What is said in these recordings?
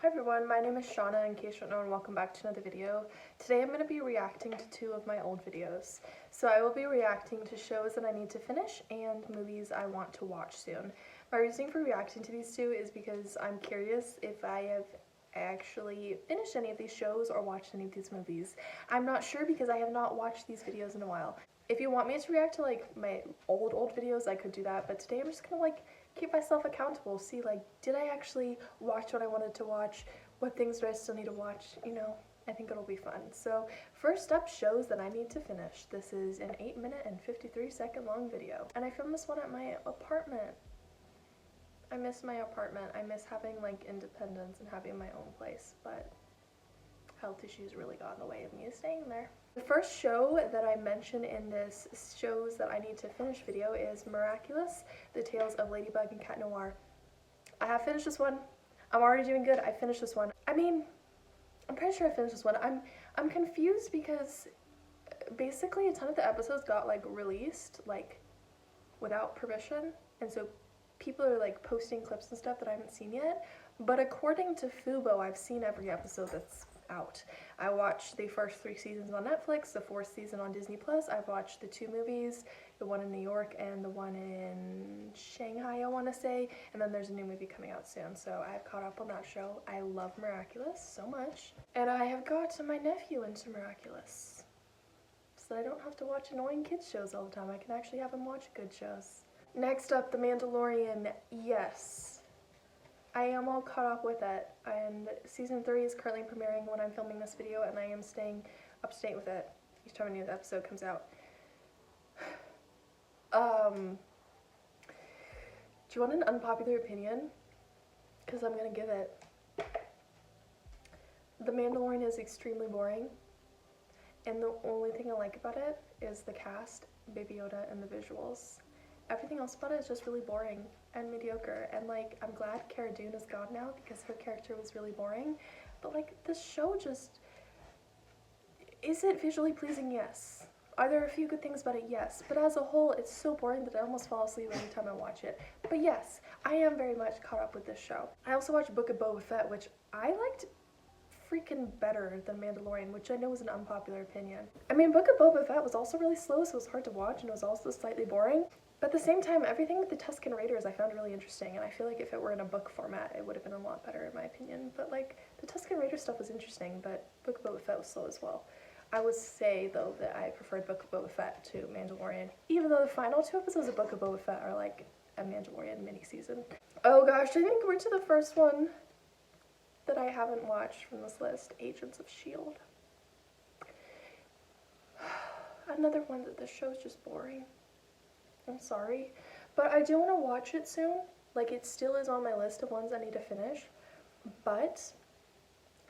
Hi everyone, my name is Shauna in case you don't know, and welcome back to another video. Today I'm going to be reacting to two of my old videos. So I will be reacting to shows that I need to finish and movies I want to watch soon. My reasoning for reacting to these two is because I'm curious if I have actually finished any of these shows or watched any of these movies. I'm not sure because I have not watched these videos in a while. If you want me to react to like my old videos, I could do that, but today I'm just gonna like keep myself accountable, see like did I actually watch what I wanted to watch, what things do I still need to watch, you know. I think it'll be fun. So first up, shows that I need to finish. This is an 8-minute and 53-second long video, and I filmed this one at my apartment. I miss my apartment. I miss having like independence and having my own place, but health issues really got in the way of me staying there. The first show that I mention in this shows that I need to finish video is Miraculous, The Tales of Ladybug and Cat Noir. I have finished this one. I'm already doing good. I finished this one. I mean, I'm pretty sure I finished this one. I'm confused because basically a ton of the episodes got like released like without permission, and so people are like posting clips and stuff that I haven't seen yet. But according to Fubo, I've seen every episode that's out. I watched the first 3 seasons on Netflix, the 4th season on Disney+. I've watched the 2 movies, the one in New York and the one in Shanghai, I want to say, and then there's a new movie coming out soon, so I've caught up on that show. I love Miraculous so much, and I have got my nephew into Miraculous, so I don't have to watch annoying kids shows all the time. I can actually have him watch good shows. Next up, The Mandalorian. Yes, I am all caught up with it, and season 3 is currently premiering when I'm filming this video, and I am staying up to date with it each time a new episode comes out. Do you want an unpopular opinion? Because I'm gonna give it. The Mandalorian is extremely boring, and the only thing I like about it is the cast, Baby Yoda, and the visuals. Everything else about it is just really boring and mediocre, and like I'm glad Cara Dune is gone now because her character was really boring, but like this show just, is it visually pleasing? Yes. Are there a few good things about it? Yes. But as a whole, it's so boring that I almost fall asleep every time I watch it. But yes, I am very much caught up with this show. I also watched Book of Boba Fett, which I liked freaking better than Mandalorian, which I know is an unpopular opinion. I mean, Book of Boba Fett was also really slow, so it was hard to watch, and it was also slightly boring. But at the same time, everything with the Tusken Raiders I found really interesting, and I feel like if it were in a book format, it would have been a lot better in my opinion. But like, the Tusken Raider stuff was interesting, but Book of Boba Fett was slow as well. I would say, though, that I preferred Book of Boba Fett to Mandalorian, even though the final 2 episodes of Book of Boba Fett are like a Mandalorian mini-season. Oh gosh, I think we're to the first one that I haven't watched from this list, Agents of S.H.I.E.L.D. Another one that this show's just boring. I'm sorry, but I do want to watch it soon. Like, it still is on my list of ones I need to finish, but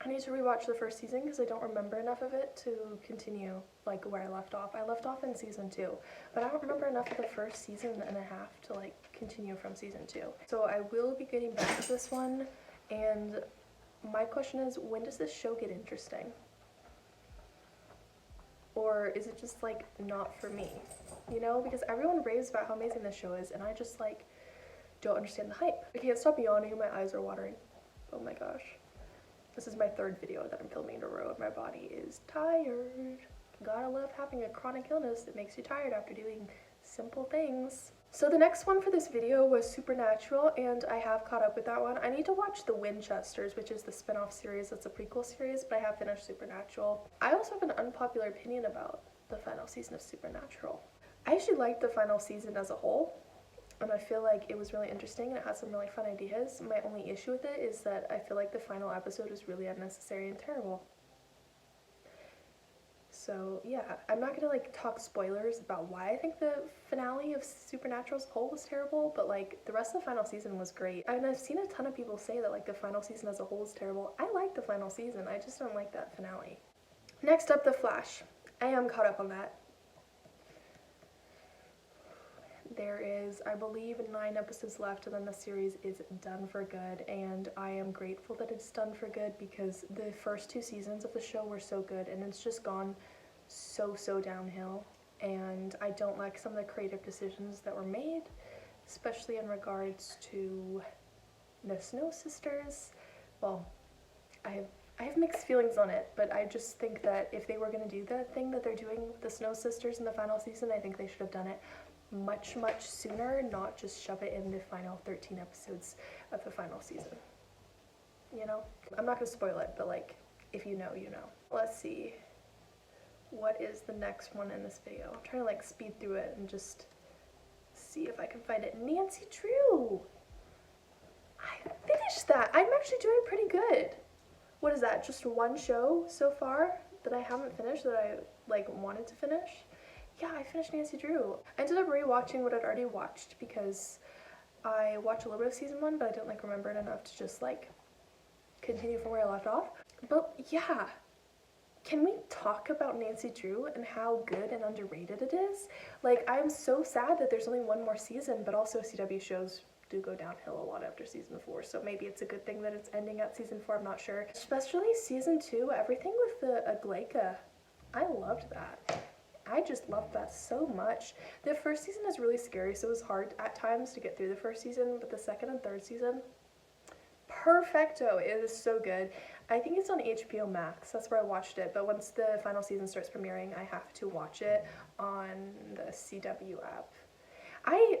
I need to rewatch the first season because I don't remember enough of it to continue like where I left off. I left off in season 2, but I don't remember enough of the first season and a half to like continue from season 2. So I will be getting back to this one, and my question is, when does this show get interesting? Or is it just like not for me? You know, because everyone raves about how amazing this show is, and I just like don't understand the hype. I can't stop yawning, my eyes are watering. Oh my gosh. This is my 3rd video that I'm filming in a row, and my body is tired. Gotta love having a chronic illness that makes you tired after doing simple things. So the next one for this video was Supernatural, and I have caught up with that one. I need to watch The Winchesters, which is the spin-off series. That's a prequel series, but I have finished Supernatural. I also have an unpopular opinion about the final season of Supernatural. I actually liked the final season as a whole, and I feel like it was really interesting and it had some really fun ideas. My only issue with it is that I feel like the final episode is really unnecessary and terrible. So yeah, I'm not gonna like talk spoilers about why I think the finale of Supernatural as a whole was terrible, but like the rest of the final season was great. And I've seen a ton of people say that like the final season as a whole is terrible. I like the final season, I just don't like that finale. Next up, The Flash. I am caught up on that. There is, I believe, 9 episodes left, and then the series is done for good, and I am grateful that it's done for good because the first 2 seasons of the show were so good, and it's just gone so downhill, and I don't like some of the creative decisions that were made, especially in regards to the Snow Sisters. Well, I have mixed feelings on it, but I just think that if they were going to do the thing that they're doing with the Snow Sisters in the final season, I think they should have done it much sooner, not just shove it in the final 13 episodes of the final season. You know? I'm not going to spoil it, but like, if you know, you know. Let's see. What is the next one in this video? I'm trying to like speed through it and just see if I can find it. Nancy Drew! I finished that! I'm actually doing pretty good. What is that? Just one show so far that I haven't finished that I like wanted to finish? Yeah, I finished Nancy Drew. I ended up rewatching what I'd already watched because I watched a little bit of season 1, but I didn't like remember it enough to just like continue from where I left off. But yeah, can we talk about Nancy Drew and how good and underrated it is? Like, I'm so sad that there's only one more season, but also CW shows do go downhill a lot after season 4, so maybe it's a good thing that it's ending at season 4, I'm not sure. Especially season 2, everything with the Aglaika, I loved that. I just loved that so much. The first season is really scary, so it was hard at times to get through the first season, but the second and third season, perfecto. It is so good. I think it's on HBO Max, that's where I watched it, but once the final season starts premiering, I have to watch it on the CW app. I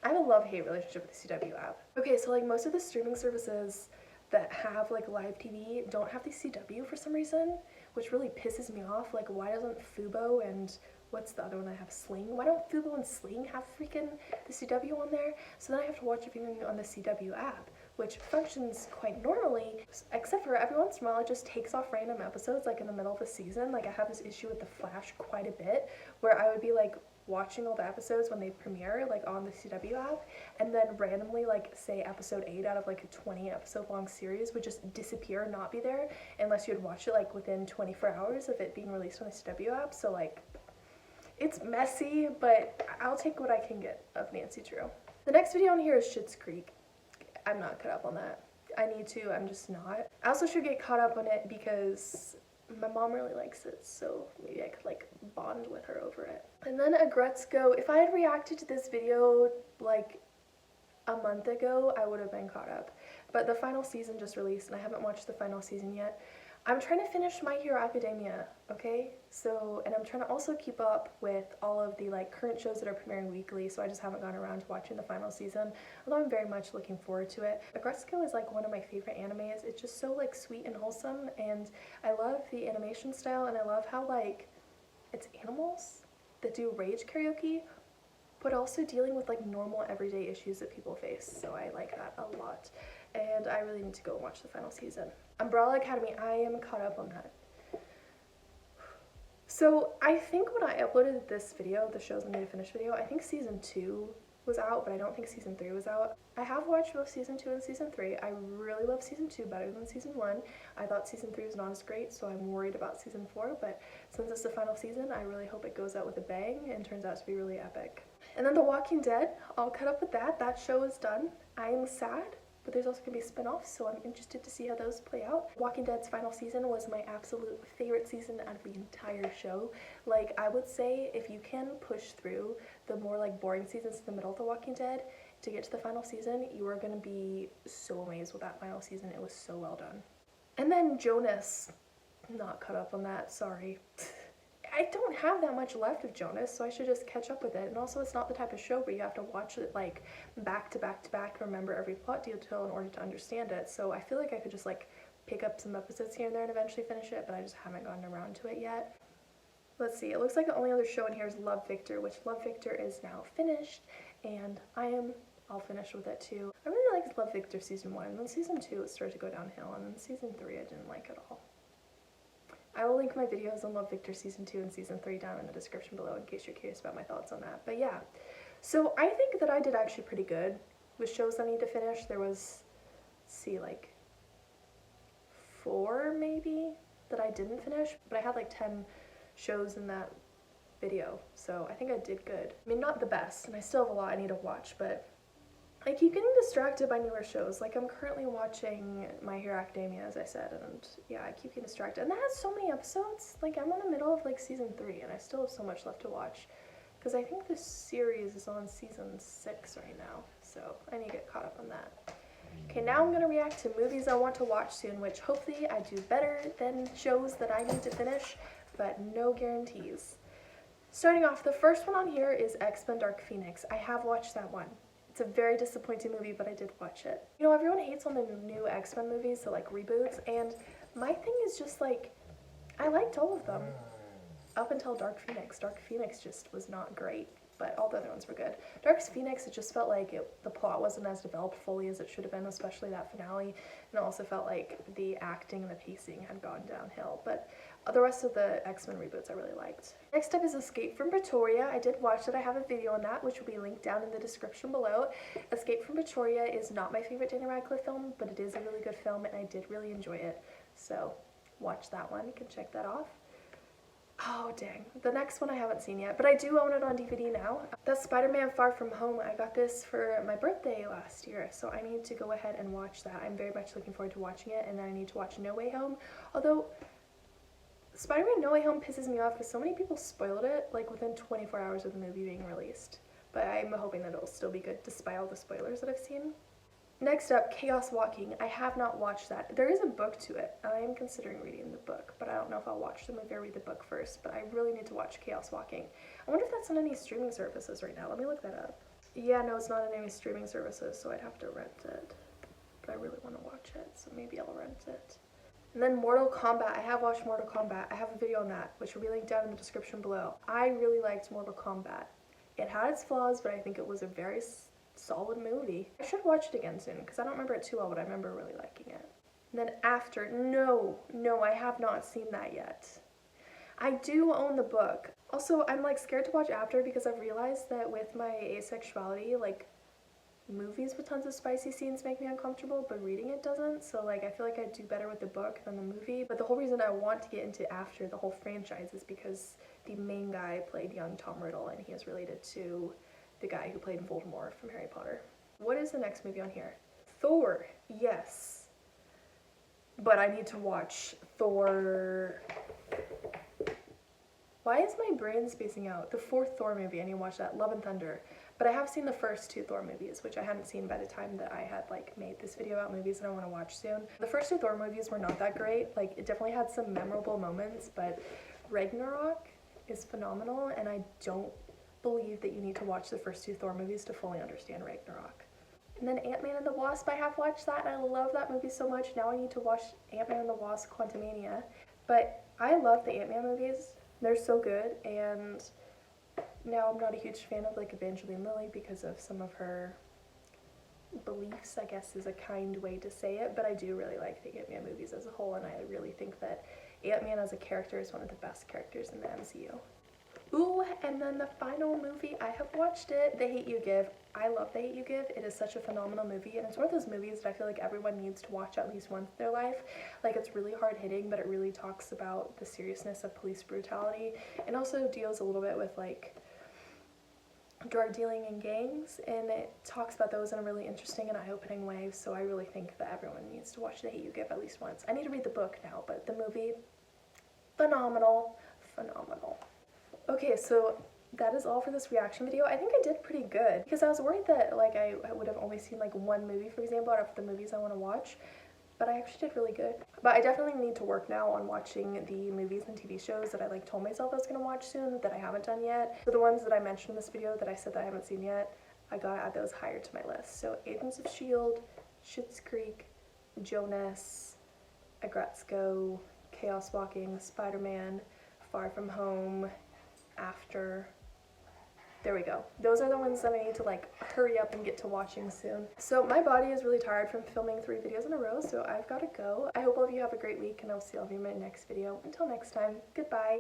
have a love-hate relationship with the CW app. Okay, so like most of the streaming services that have like live TV don't have the CW for some reason, which really pisses me off. Like, why doesn't Fubo and what's the other one I have, Sling? Why don't Fubo and Sling have freaking the CW on there? So then I have to watch everything on the CW app, which functions quite normally, except for every once in a while it just takes off random episodes like in the middle of the season. Like, I have this issue with The Flash quite a bit, where I would be like watching all the episodes when they premiere like on the CW app, and then randomly like say episode 8 out of like a 20 episode long series would just disappear, not be there unless you had watched it like within 24 hours of it being released on the CW app. So like, it's messy, but I'll take what I can get of Nancy Drew. The next video on here is Schitt's Creek. I'm not caught up on that. I need to, I'm just not. I also should get caught up on it because my mom really likes it, so maybe I could like bond with her over it. And then Agretzko, if I had reacted to this video like a month ago, I would have been caught up. But the final season just released and I haven't watched the final season yet. I'm trying to finish My Hero Academia, okay? So, and I'm trying to also keep up with all of the like current shows that are premiering weekly, so I just haven't gone around to watching the final season, although I'm very much looking forward to it. Agretzko is like one of my favorite animes. It's just so like sweet and wholesome, and I love the animation style, and I love how like it's animals that do rage karaoke, but also dealing with like normal everyday issues that people face, so I like that a lot. And I really need to go watch the final season. Umbrella Academy, I am caught up on that. So I think when I uploaded this video, the shows I need to finish video, I think season 2 was out, but I don't think season 3 was out. I have watched both season 2 and season 3. I really love season 2 better than season 1. I thought season 3 was not as great, so I'm worried about season 4, but since it's the final season, I really hope it goes out with a bang and turns out to be really epic. And then The Walking Dead, all caught up with that. That show is done. I am sad, but there's also going to be spin-offs, so I'm interested to see how those play out. Walking Dead's final season was my absolute favorite season out of the entire show. Like, I would say if you can push through the more like boring seasons in the middle of The Walking Dead to get to the final season, you are going to be so amazed with that final season. It was so well done. And then Jonas, not caught up on that, sorry. I don't have that much left of Jonas, so I should just catch up with it. And also, it's not the type of show where you have to watch it like back to back to back, remember every plot detail in order to understand it. So I feel like I could just like pick up some episodes here and there and eventually finish it, but I just haven't gotten around to it yet. Let's see, it looks like the only other show in here is Love Victor, which Love Victor is now finished, and I am all finished with it too. I really liked Love Victor season 1, and then season 2 it started to go downhill, and then season 3 I didn't like at all. I will link my videos on Love Victor season 2 and season 3 down in the description below in case you're curious about my thoughts on that. But yeah, so I think that I did actually pretty good with shows I need to finish. There was, let's see, like 4 maybe that I didn't finish, but I had like 10 shows in that video, so I think I did good. I mean, not the best, and I still have a lot I need to watch, but I keep getting distracted by newer shows. Like, I'm currently watching My Hero Academia, as I said, and yeah, I keep getting distracted. And that has so many episodes. Like, I'm in the middle of like season 3, and I still have so much left to watch, because I think this series is on season 6 right now, so I need to get caught up on that. Okay, now I'm going to react to movies I want to watch soon, which hopefully I do better than shows that I need to finish, but no guarantees. Starting off, the first one on here is X-Men Dark Phoenix. I have watched that one. It's a very disappointing movie, but I did watch it. You know, everyone hates on the new X-Men movies, so like reboots, and my thing is just like, I liked all of them. Up until Dark Phoenix. Dark Phoenix just was not great, but all the other ones were good. Dark Phoenix, it just felt like the plot wasn't as developed fully as it should have been, especially that finale, and it also felt like the acting and the pacing had gone downhill, but the rest of the X-Men reboots I really liked. Next up is Escape from Pretoria. I did watch it. I have a video on that, which will be linked down in the description below. Escape from Pretoria is not my favorite Daniel Radcliffe film, but it is a really good film, and I did really enjoy it, so watch that one. You can check that off. Oh, dang. The next one I haven't seen yet, but I do own it on DVD now. That's Spider-Man Far From Home. I got this for my birthday last year, so I need to go ahead and watch that. I'm very much looking forward to watching it, and then I need to watch No Way Home. Although, Spider-Man No Way Home pisses me off because so many people spoiled it, like within 24 hours of the movie being released. But I'm hoping that it'll still be good despite all the spoilers that I've seen. Next up, Chaos Walking. I have not watched that. There is a book to it. I am considering reading the book, but I don't know if I'll watch the movie or read the book first, but I really need to watch Chaos Walking. I wonder if that's on any streaming services right now. Let me look that up. Yeah, no, it's not on any streaming services, so I'd have to rent it. But I really want to watch it, so maybe I'll rent it. And then Mortal Kombat. I have watched Mortal Kombat. I have a video on that, which will be linked down in the description below. I really liked Mortal Kombat. It had its flaws, but I think it was a very solid movie. I should watch it again soon because I don't remember it too well, but I remember really liking it. And then After, no, I have not seen that yet. I do own the book. Also, I'm like scared to watch After because I've realized that with my asexuality, like movies with tons of spicy scenes make me uncomfortable, but reading it doesn't. So like I feel like I'd do better with the book than the movie. But the whole reason I want to get into After, the whole franchise, is because the main guy played young Tom Riddle, and he is related to the guy who played Voldemort from Harry Potter. What is the next movie on here? Thor, yes. But I need to watch Thor. Why is my brain spacing out? The fourth Thor movie, I need to watch that, Love and Thunder. But I have seen the first two Thor movies, which I hadn't seen by the time that I had like made this video about movies that I want to watch soon. The first two Thor movies were not that great. Like it definitely had some memorable moments, but Ragnarok is phenomenal, and I don't believe that you need to watch the first two Thor movies to fully understand Ragnarok. And then Ant-Man and the Wasp, I have watched that, and I love that movie so much. Now I need to watch Ant-Man and the Wasp Quantumania. But I love the Ant-Man movies. They're so good, and now I'm not a huge fan of like Evangeline Lilly because of some of her beliefs, I guess is a kind way to say it, but I do really like the Ant-Man movies as a whole, and I really think that Ant-Man as a character is one of the best characters in the MCU. Ooh, and then the final movie, I have watched it, The Hate You Give. I love The Hate You Give. It is such a phenomenal movie, and it's one of those movies that I feel like everyone needs to watch at least once in their life. Like, it's really hard-hitting, but it really talks about the seriousness of police brutality, and also deals a little bit with, like, drug dealing and gangs, and it talks about those in a really interesting and eye-opening way, so I really think that everyone needs to watch The Hate You Give at least once. I need to read the book now, but the movie, phenomenal. Okay, so that is all for this reaction video. I think I did pretty good because I was worried that like I would have only seen like one movie, for example, out of the movies I want to watch, but I actually did really good. But I definitely need to work now on watching the movies and TV shows that I like told myself I was going to watch soon that I haven't done yet. So the ones that I mentioned in this video that I said that I haven't seen yet, I gotta add those higher to my list. So Agents of S.H.I.E.L.D., Schitt's Creek, Jonas, Agretzko, Chaos Walking, Spider-Man, Far From Home, After. There we go. Those are the ones that I need to like hurry up and get to watching soon. So my body is really tired from filming 3 videos in a row, so I've got to go. I hope all of you have a great week, and I'll see all of you in my next video. Until next time, goodbye.